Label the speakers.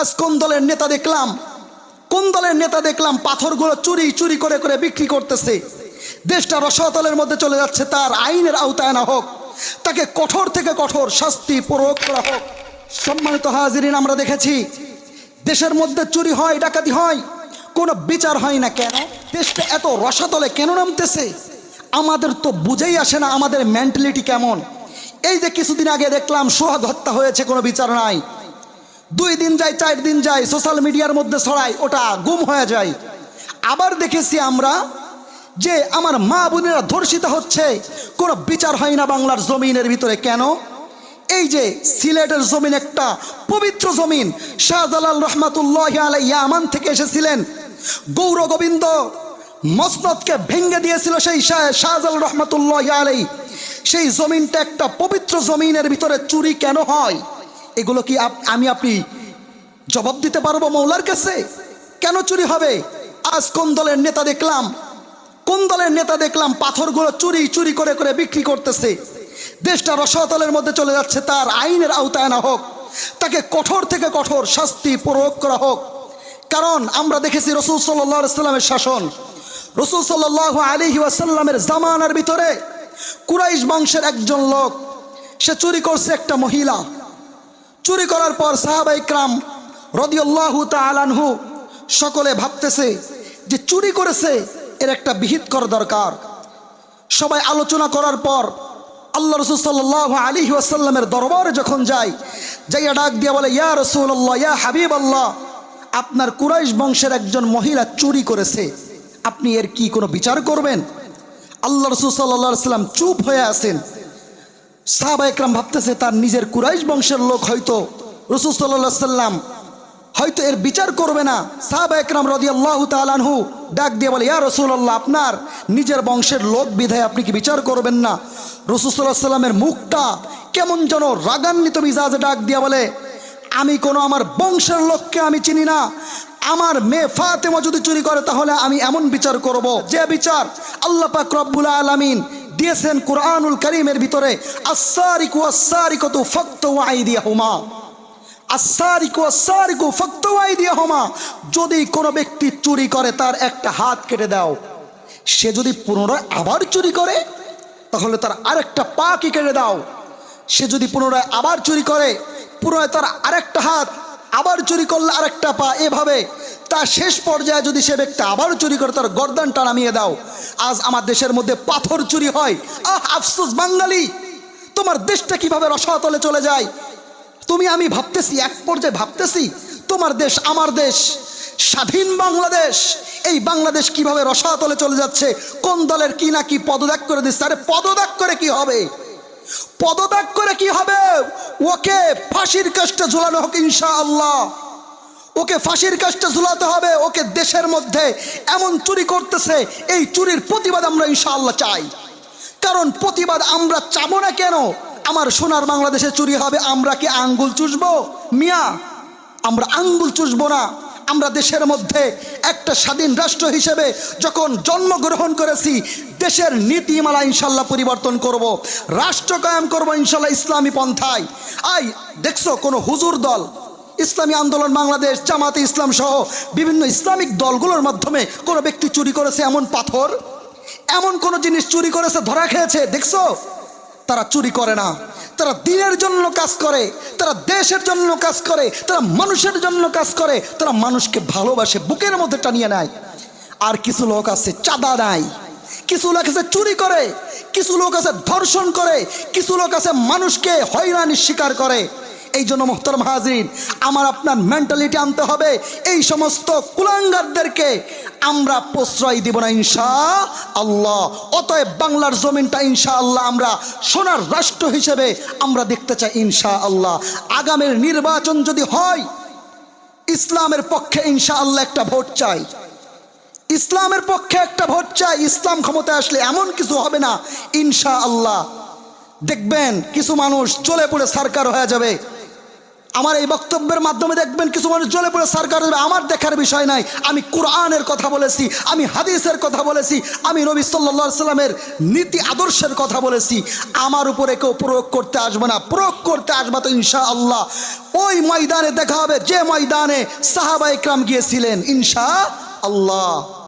Speaker 1: আজ কোন দলের নেতা দেখলাম পাথরগুলো চুরি চুরি করে করে বিক্রি করতেছে। দেশটা রসাতলের মধ্যে চলে যাচ্ছে। তার আইনের আওতায় না হোক, তাকে কঠোর থেকে কঠোর শাস্তি প্রয়োগ করা হোক। সম্মানিত হাজিরিন, আমরা দেখেছি দেশের মধ্যে চুরি হয়, ডাকাতি হয়, কোনো বিচার হয় না। কেন? দেশটা এত রসাতলে কেন নামতেছে? আমাদের তো বুঝেই আসে না আমাদের মেন্টালিটি কেমন। এই যে কিছুদিন আগে দেখলাম সোহাগ হত্যা হয়েছে, কোনো বিচার নাই। 2 দিন যায়, 4 দিন যায়, সোশ্যাল মিডিয়ার মধ্যে ছড়ায়, ওটা গুম হয়ে যায়। আবার দেখেছি আমরা যে আমার মা বোনেরা ধর্ষিত হচ্ছে, কোনো বিচার হয় না বাংলার জমিনের ভিতরে। কেন? এই যে সিলেটের জমিন একটা পবিত্র জমিন, শাহজালাল রহমাতুল্লাহি আলাইহি ইয়ামান থেকে এসেছিলেন, গৌর গোবিন্দ মসনদকে ভেঙে দিয়েছিল সেই শাহজালাল রহমাতুল্লাহি আলাইহি। সেই জমিনটা একটা পবিত্র জমিনের ভিতরে চুরি কেন হয়? এগুলো কি আপনি জবাব দিতে পারবো মৌলার কাছে? কেন চুরি হবে? আজ কোন দলের নেতা দেখলাম পাথরগুলো চুরি চুরি করে করে বিক্রি করতেছে। দেশটা রসাতলের মধ্যে চলে যাচ্ছে। তার আইনের আওতায় না হোক, তাকে কঠোর থেকে কঠোর শাস্তি প্রয়োগ করা হোক। কারণ আমরা দেখেছি রাসূল সাল্লাল্লাহু আলাইহি ওয়াসাল্লামের শাসন, রাসূল সাল্লাল্লাহু আলাইহি ওয়াসাল্লামের জামানার ভিতরে কুরাইশ বংশের একজন লোক, সে চুরি করছে একটা মহিলা। চুরি করার পর সাহাবা ইকরাম রাদিয়াল্লাহু তাআলা আনহু সকলে ভাবতেছে যে চুরি করেছে, এর একটা বিহিত করা দরকার। সবাই আলোচনা করার পর আল্লাহ রাসূল সাল্লাল্লাহু আলাইহি ওয়াসাল্লামের দরবারে যখন যাইয়া ডাক দিয়ে বলে, ইয়া রাসূলুল্লাহ, ইয়া হাবিবাল্লাহ, আপনার কুরাইশ বংশের একজন মহিলা চুরি করেছে, আপনি এর কি কোনো বিচার করবেন? আল্লাহ রাসূল সাল্লাল্লাহু আলাইহি ওয়াসাল্লাম চুপ হয়ে আছেন। সাহাবা ইকরাম ভাবতেছে তার নিজের কুরাইশ বংশের লোক, হয়তো রাসূল সাল্লাল্লাহু আলাইহি ওয়াসাল্লাম হয়তো এর বিচার করবে না। সাহাবা ইকরাম রাদিয়াল্লাহু তাআলা আনহু ডাক দিয়ে বলে, ইয়া রাসূলুল্লাহ, আপনার নিজের বংশের লোক বিধায় আপনি কি বিচার করবেন না? রাসূল সাল্লাল্লাহু আলাইহি ওয়াসাল্লামের মুখটা কেমন যেন রাগান্বিত মিজাজে ডাক দিয়ে বলে, আমি কোনো আমার বংশের লোককে আমি চিনি না। আমার মেয়ে ফাতেমা যদি চুরি করে তাহলে আমি এমন বিচার করব যে বিচার আল্লাহ পাক রব্বুল আলামিন দিয়েছেন কুরআনুল কারীমের ভিতরে, আস-সারিকু আস-সারিকাতু ফাকতু আইদিয়াহুমা, আস-সারিকু আস-সারিকু ফাকতু আইদিয়াহুমা। যদি কোনো ব্যক্তি চুরি করে তার একটা হাত কেটে দাও। সে যদি পুনরায় আবার চুরি করে তাহলে তার আরেকটা পা কেটে দাও। সে যদি পুনরায় আবার চুরি করে, পুনরায় তার আরেকটা হাত, আবার চুরি করলে আরেকটা পা, এভাবে তার শেষ পর্যায়ে যদি সে ব্যক্তি আবার চুরি করে তার গর্দানটা নামিয়ে দাও। আজ আমার দেশের মধ্যে পাথর চুরি হয়। আফসোস বাঙালি, তোমার দেশটা কিভাবে রসাতলে চলে যায়। আমি ভাবতেছি, এক পর্যায়ে ভাবতেছি তোমার দেশ আমার দেশ স্বাধীন বাংলাদেশ, এই বাংলাদেশ কিভাবে রসাতলে চলে যাচ্ছে। কোন দলের কি না কি পদত্যাগ করে দিচ্ছে। আরে পদত্যাগ করে কি হবে? পদত্যাগ করে কি হবে? ওকে ফাঁসির কাস্টে ঝুলানো হোক ইনশাআল্লাহ, ওকে ফাঁসির কাস্টে ঝুলাতে হবে। ওকে দেশের মধ্যে এমন চুরি করতেছে, এই চুরির প্রতিবাদ আমরা ইনশাআল্লাহ চাই। কারণ প্রতিবাদ আমরা চাবো না কেন? আমার সোনার বাংলাদেশে চুরি হবে, আমরা কি আঙ্গুল চুষবো? মিয়া, আমরা আঙ্গুল চুষবো না। আমরা দেশের মধ্যে একটা স্বাধীন রাষ্ট্র হিসেবে যখন জন্মগ্রহণ করেছি, দেশের নীতিমালা ইনশাল্লাহ পরিবর্তন করব, রাষ্ট্র কায়েম করব ইনশাল্লাহ ইসলামী পন্থায়। দেখছো কোনো হুজুর দল, ইসলামী আন্দোলন বাংলাদেশ, জামাতে ইসলাম সহ বিভিন্ন ইসলামিক দলগুলোর মাধ্যমে কোনো ব্যক্তি চুরি করেছে এমন পাথর, এমন কোনো জিনিস চুরি করেছে ধরা খেয়েছে দেখছো? তারা চুরি করে না, তারা দিনের জন্য কাজ করে, তারা দেশের জন্য কাজ করে, তারা মানুষের জন্য কাজ করে, তারা মানুষকে ভালোবাসে, বুকের মধ্যে টানিয়ে নেয়। আর কিছু লোক আছে চাঁদা নেয়, কিছু লোক আছে চুরি করে, কিছু লোক আছে ধর্ষণ করে, কিছু লোক আছে মানুষকে হয়রানির শিকার করে। এই জন্য মোহতারাম হাজিরিন, আমার আপনার মেন্টালিটি আনতে হবে। এই সমস্ত কুলাঙ্গারদেরকে আমরা প্রশ্রয় দিব না ইনশাআল্লাহ। অতএব বাংলার জমিনটা ইনশাআল্লাহ আমরা সোনার রাষ্ট্র হিসেবে আমরা দেখতে চাই ইনশাআল্লাহ। আগামীর নির্বাচন যদি হয়, ইসলামের পক্ষে ইনশাআল্লাহ একটা ভোট চাই, ইসলামের পক্ষে একটা ভোট চাই। ইসলাম ক্ষমতায় আসলে এমন কিছু হবে না ইনশাআল্লাহ। দেখবেন কিছু মানুষ চলে পড়ে সরকার হয়ে যাবে, আমার এই বক্তব্যের মাধ্যমে দেখবেন কিছু মানুষ জ্বলে পড়ে সরকার, আমার দেখার বিষয় নাই, আমি কোরআনের কথা বলেছি, আমি হাদিসের কথা বলেছি, আমি নবী সাল্লাল্লাহু আলাইহি সাল্লামের নীতি আদর্শের কথা বলেছি, আমার উপরে কেউ প্রয়োগ করতে আসবে না। প্রয়োগ করতে আসবে তো ইনশাআল্লাহ ওই ময়দানে দেখা হবে যে ময়দানে সাহাবা ইকরাম গিয়েছিলেন ইনশাআল্লাহ।